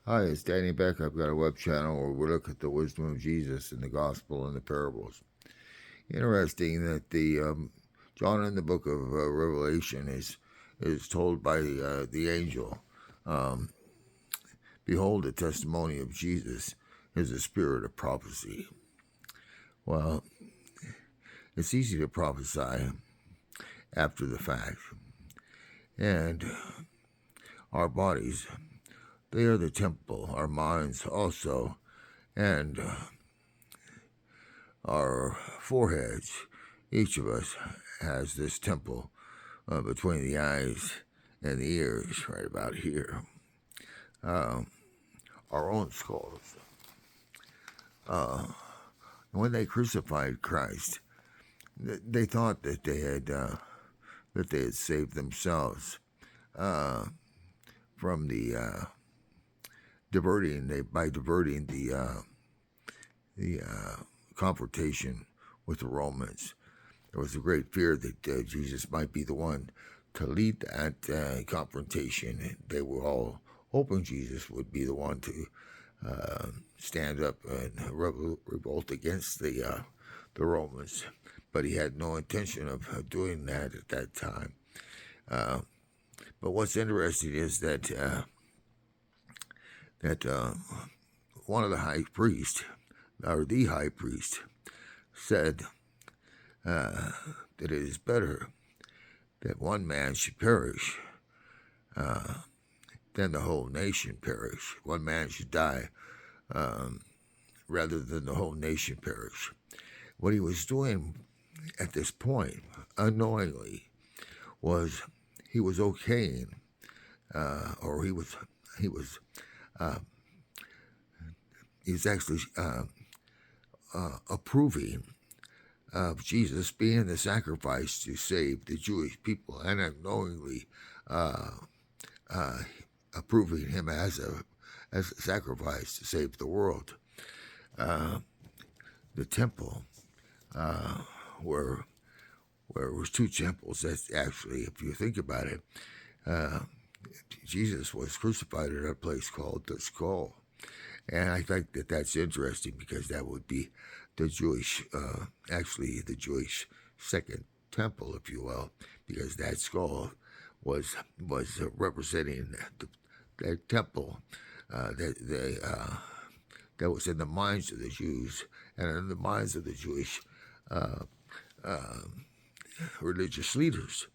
Hi, it's Danny Beck. I've got a web channel where we look at the wisdom of Jesus in the gospel and the parables. Interesting that the John in the book of Revelation is told by the angel, um, "Behold, the testimony of Jesus is the spirit of prophecy." Well, it's easy to prophesy after the fact, and our bodies, they are the temple. Our minds also, and our foreheads. Each of us has this temple between the eyes and the ears, right about here. Our own skulls. When they crucified Christ, they thought that they had saved themselves from the by diverting the confrontation with the Romans. There was a great fear that Jesus might be the one to lead that confrontation. They were all hoping Jesus would be the one to stand up and revolt against the Romans, but he had no intention of doing that at that time. But what's interesting is that one of the high priests, or the high priest, said that it is better that one man should perish than the whole nation perish. One man should die rather than the whole nation perish. What he was doing at this point, unknowingly, was he was okaying, or he was actually approving of Jesus being the sacrifice to save the Jewish people, and unknowingly approving him as a sacrifice to save the world. The temple, where it was two temples. That's actually, if you think about it, Jesus was crucified at a place called the Scull. And I think that that's interesting because that would be the Jewish, actually the Jewish second temple, if you will, because that skull was representing that temple that was in the minds of the Jews and in the minds of the Jewish religious leaders,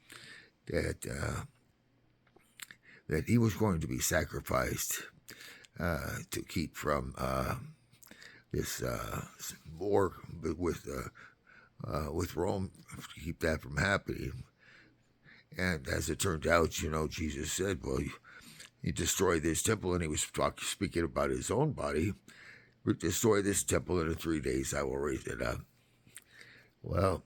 that he was going to be sacrificed to keep from this war with Rome, to keep that from happening. And as it turned out, Jesus said, well, he destroyed this temple, and he was speaking about his own body. Destroy this temple, and in 3 days I will raise it up. Well,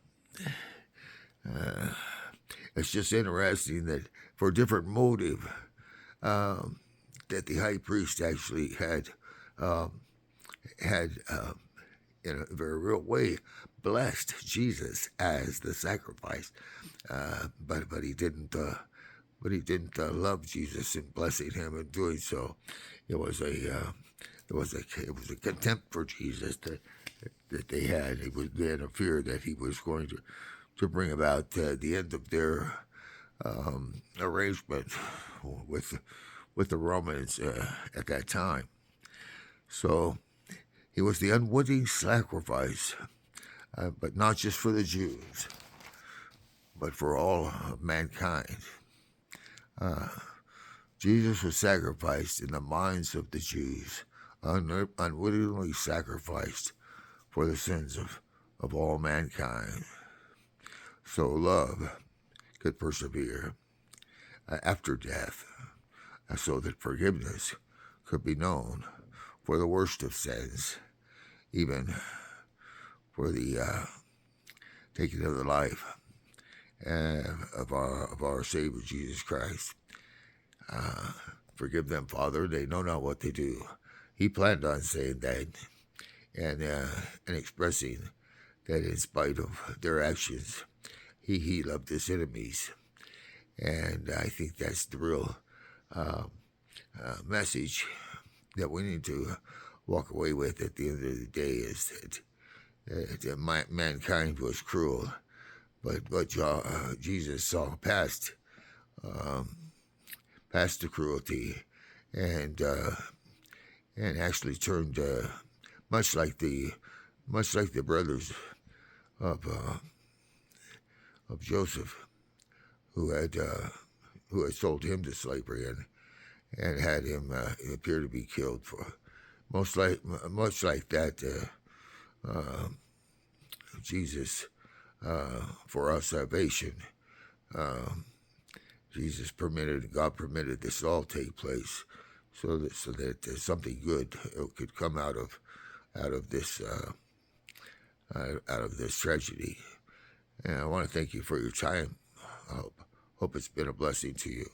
it's just interesting that for a different motive, that the high priest actually had in a very real way blessed Jesus as the sacrifice, but he didn't. Love Jesus in blessing him and doing so. It was a contempt for Jesus that they had. It was then a fear that he was going to bring about the end of their arrangement with the Romans at that time. So he was the unwitting sacrifice, but not just for the Jews, but for all of mankind. Jesus was sacrificed in the minds of the Jews, unwittingly sacrificed for the sins of all mankind. So love could persevere after death, so that forgiveness could be known for the worst of sins, even for the taking of the life of our Savior Jesus Christ. Forgive them, Father, they know not what they do. He planned on saying that and expressing that in spite of their actions, he loved his enemies. And I think that's the real message that we need to walk away with at the end of the day is that mankind was cruel, but Jesus saw past the cruelty, and actually turned much like the brothers of Joseph, who had sold him to slavery and had him appear to be killed for much like that. Jesus, for our salvation, God permitted this all take place, so that something good could come out of this tragedy. And I want to thank you for your time. I hope it's been a blessing to you.